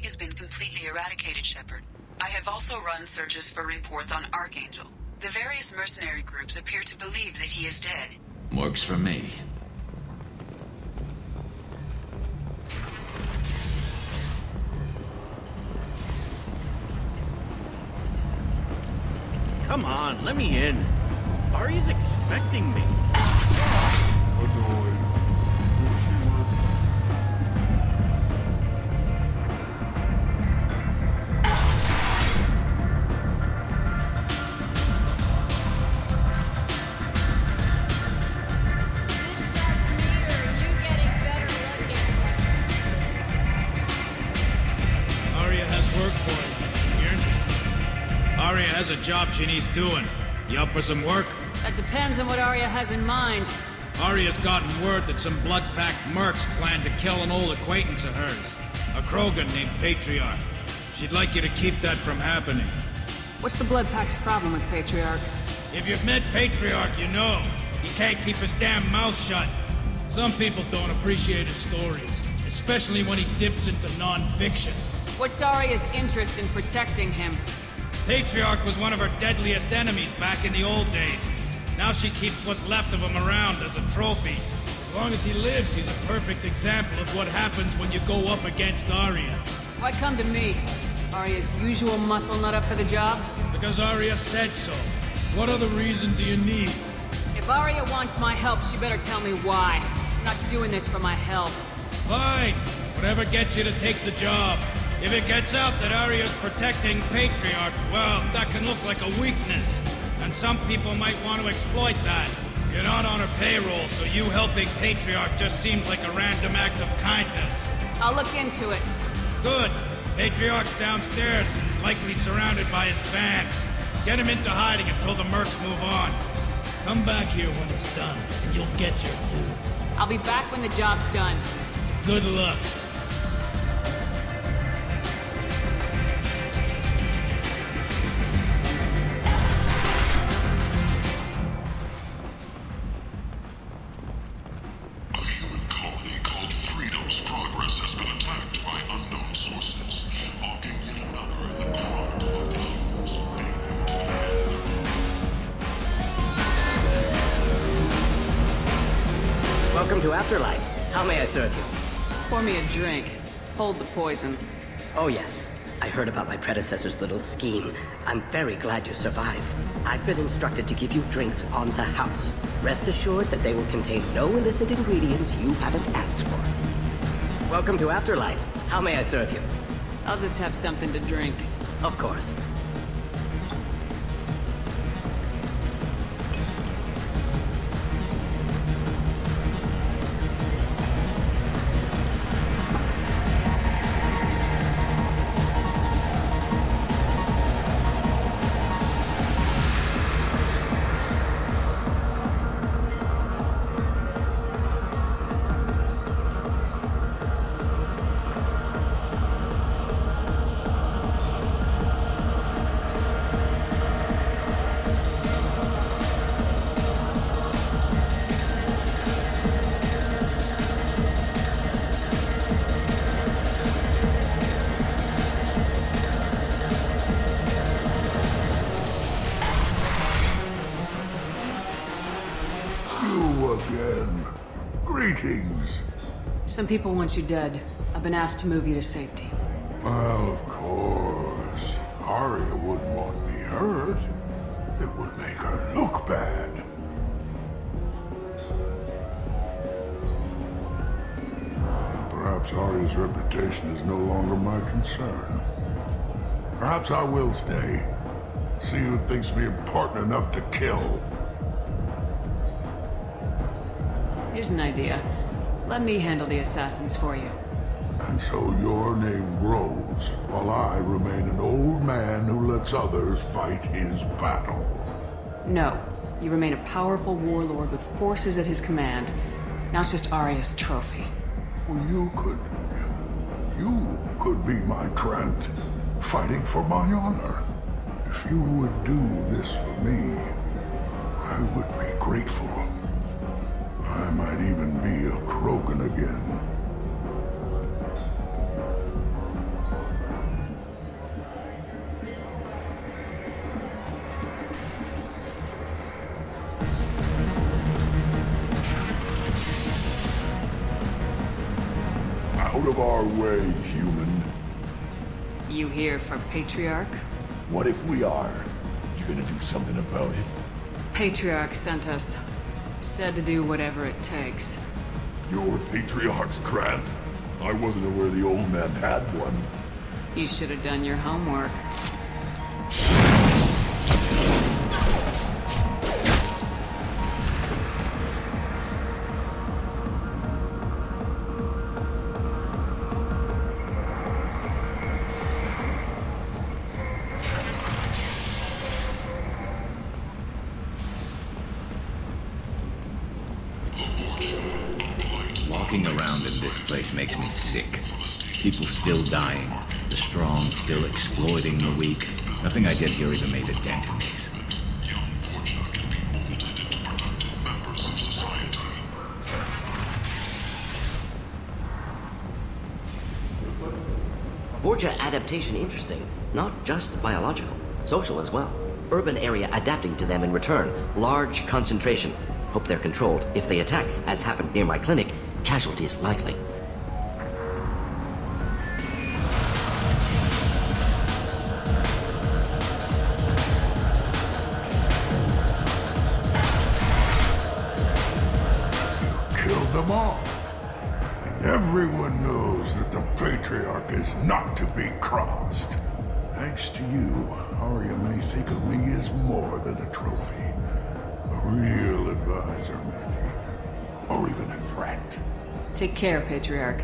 has been completely eradicated, Shepard. I have also run searches for reports on Archangel. The various mercenary groups appear to believe that he is dead. Works for me. Come on, let me in. Ari's expecting me. Has a job she needs doing. You up for some work? That depends on what Arya has in mind. Arya's gotten word that some blood-packed mercs plan to kill an old acquaintance of hers. A Krogan named Patriarch. She'd like you to keep that from happening. What's the Blood Pack's problem with Patriarch? If you've met Patriarch, you know. He can't keep his damn mouth shut. Some people don't appreciate his stories. Especially when he dips into non-fiction. What's Arya's interest in protecting him? Patriarch was one of her deadliest enemies back in the old days. Now she keeps what's left of him around as a trophy. As long as he lives, he's a perfect example of what happens when you go up against Arya. Why come to me? Arya's usual muscle not up for the job? Because Arya said so. What other reason do you need? If Arya wants my help, she better tell me why. I'm not doing this for my health. Fine. Whatever gets you to take the job. If it gets out that Arya's protecting Patriarch, well, that can look like a weakness. And some people might want to exploit that. You're not on her payroll, so you helping Patriarch just seems like a random act of kindness. I'll look into it. Good. Patriarch's downstairs, likely surrounded by his fans. Get him into hiding until the mercs move on. Come back here when it's done, and you'll get your due. I'll be back when the job's done. Good luck. Welcome to Afterlife. How may I serve you? Pour me a drink. Hold the poison. Oh yes. I heard about my predecessor's little scheme. I'm very glad you survived. I've been instructed to give you drinks on the house. Rest assured that they will contain no illicit ingredients you haven't asked for. Welcome to Afterlife. How may I serve you? I'll just have something to drink. Of course. Again. Greetings. Some people want you dead. I've been asked to move you to safety. Well, of course. Arya wouldn't want me hurt. It would make her look bad. Perhaps Arya's reputation is no longer my concern. Perhaps I will stay. See who thinks me important enough to kill. Here's an idea. Let me handle the assassins for you. And so your name grows, while I remain an old man who lets others fight his battle. No. You remain a powerful warlord with forces at his command. Now it's just Arya's trophy. Well, you could be my Trent, fighting for my honor. If you would do this for me, I would be grateful. I might even be a Krogan again. Out of our way, human. You here for Patriarch? What if we are? You gonna do something about it? Patriarch sent us. Said to do whatever it takes. Your Patriarch's Grant? I wasn't aware the old man had one. You should have done your homework. Walking around in this place makes me sick. People still dying. The strong still exploiting the weak. Nothing I did here even made a dent in this. Vorja adaptation interesting. Not just biological, social as well. Urban area adapting to them in return. Large concentration. Hope they're controlled. If they attack, as happened near my clinic, casualties likely. Killed them all. And everyone knows that the Patriarch is not to be crossed. Thanks to you, Arya may think of me as more than a trophy. A real advisor, maybe. Or even a threat. Take care, Patriarch.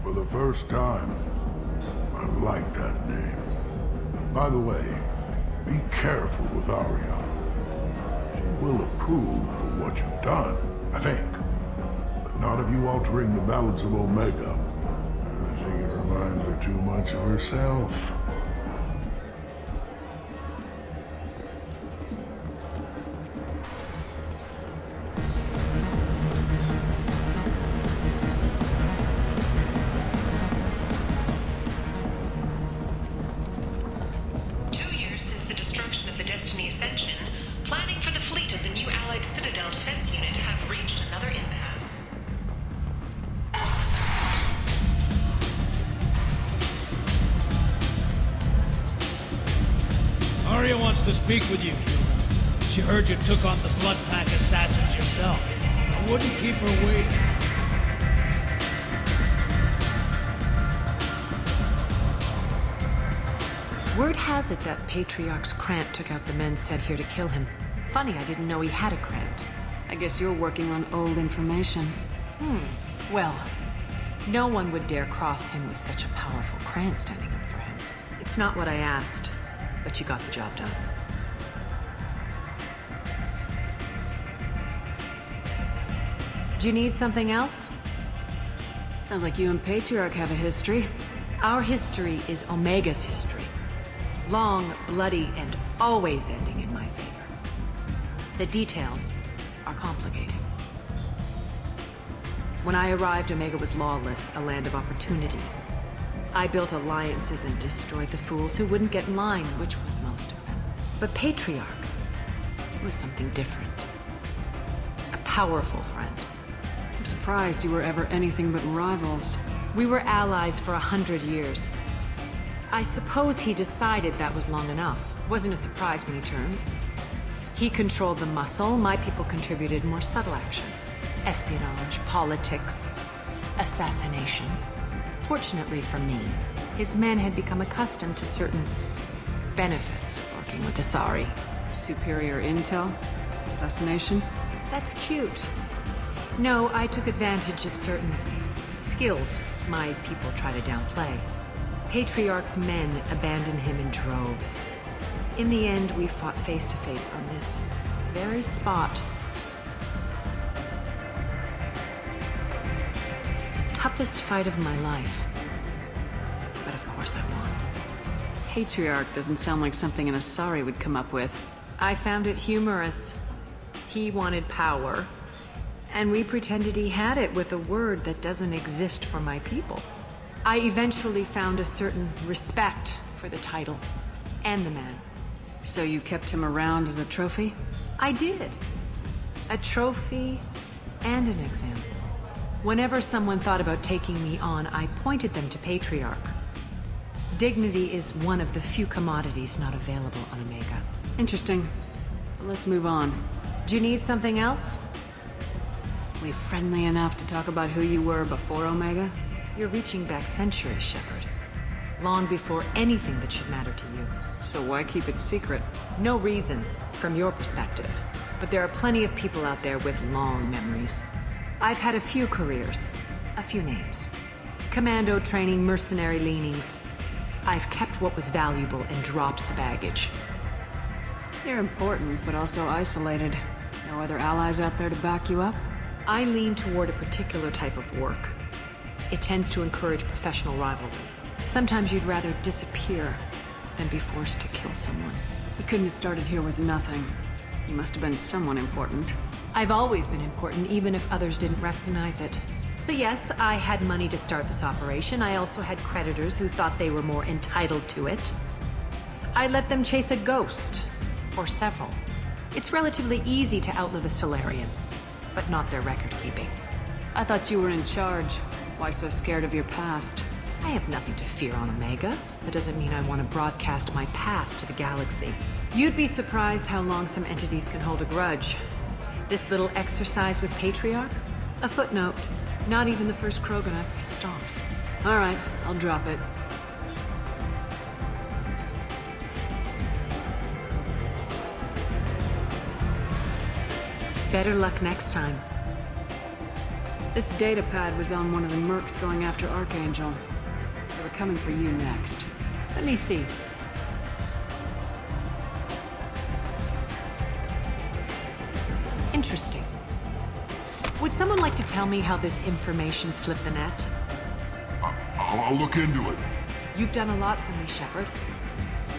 For the first time, I like that name. By the way, be careful with Arya. She will approve of what you've done, I think. But not of you altering the balance of Omega. I think it reminds her too much of herself. Arya wants to speak with you. She heard you took on the Blood Pack assassins yourself. I wouldn't keep her waiting. Word has it that Patriarch's Krant took out the men sent here to kill him. Funny, I didn't know he had a Krant. I guess you're working on old information. Well, no one would dare cross him with such a powerful Krant standing up for him. It's not what I asked, but you got the job done. Do you need something else? Sounds like you and Patriarch have a history. Our history is Omega's history. Long, bloody, and always ending in my favor. The details are complicated. When I arrived, Omega was lawless, a land of opportunity. I built alliances and destroyed the fools who wouldn't get in line, which was most of them. But Patriarch, it was something different. A powerful friend. I'm surprised you were ever anything but rivals. We were allies for 100 years. I suppose he decided that was long enough. Wasn't a surprise when he turned. He controlled the muscle, my people contributed more subtle action. Espionage, politics, assassination. Fortunately for me, his men had become accustomed to certain benefits of working with Asari. Superior intel? Assassination? That's cute. No, I took advantage of certain skills my people try to downplay. Patriarch's men abandoned him in droves. In the end, we fought face to face on this very spot. The toughest fight of my life. But of course I won. Patriarch doesn't sound like something an Asari would come up with. I found it humorous. He wanted power, and we pretended he had it with a word that doesn't exist for my people. I eventually found a certain respect for the title and the man. So you kept him around as a trophy? I did. A trophy and an example. Whenever someone thought about taking me on, I pointed them to Patriarch. Dignity is one of the few commodities not available on Omega. Interesting. But let's move on. Do you need something else? We friendly enough to talk about who you were before Omega? You're reaching back centuries, Shepard. Long before anything that should matter to you. So why keep it secret? No reason, from your perspective. But there are plenty of people out there with long memories. I've had a few careers, a few names. Commando training, mercenary leanings. I've kept what was valuable and dropped the baggage. You're important, but also isolated. No other allies out there to back you up? I lean toward a particular type of work. It tends to encourage professional rivalry. Sometimes you'd rather disappear than be forced to kill someone. You couldn't have started here with nothing. You must have been someone important. I've always been important, even if others didn't recognize it. So yes, I had money to start this operation. I also had creditors who thought they were more entitled to it. I let them chase a ghost, or several. It's relatively easy to outlive a Solarian, but not their record-keeping. I thought you were in charge. Why so scared of your past? I have nothing to fear on Omega. That doesn't mean I want to broadcast my past to the galaxy. You'd be surprised how long some entities can hold a grudge. This little exercise with Patriarch? A footnote. Not even the first Krogan I've pissed off. All right, I'll drop it. Better luck next time. This data pad was on one of the mercs going after Archangel. They were coming for you next. Let me see. Interesting. Would someone like to tell me how this information slipped the net? I'll look into it. You've done a lot for me, Shepard.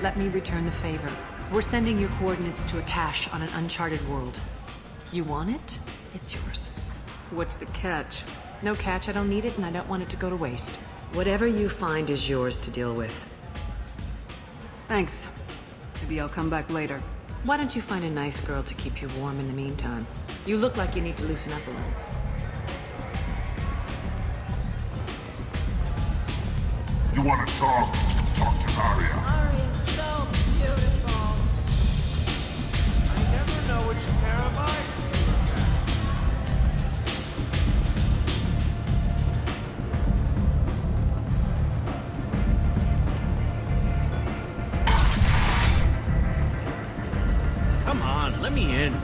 Let me return the favor. We're sending your coordinates to a cache on an uncharted world. You want it? It's yours. What's the catch? No catch, I don't need it, and I don't want it to go to waste. Whatever you find is yours to deal with. Thanks. Maybe I'll come back later. Why don't you find a nice girl to keep you warm in the meantime? You look like you need to loosen up a little. You want to talk? Talk to Arya. Arya's so beautiful. I never know which pair of eyes to look at. Come on, let me in.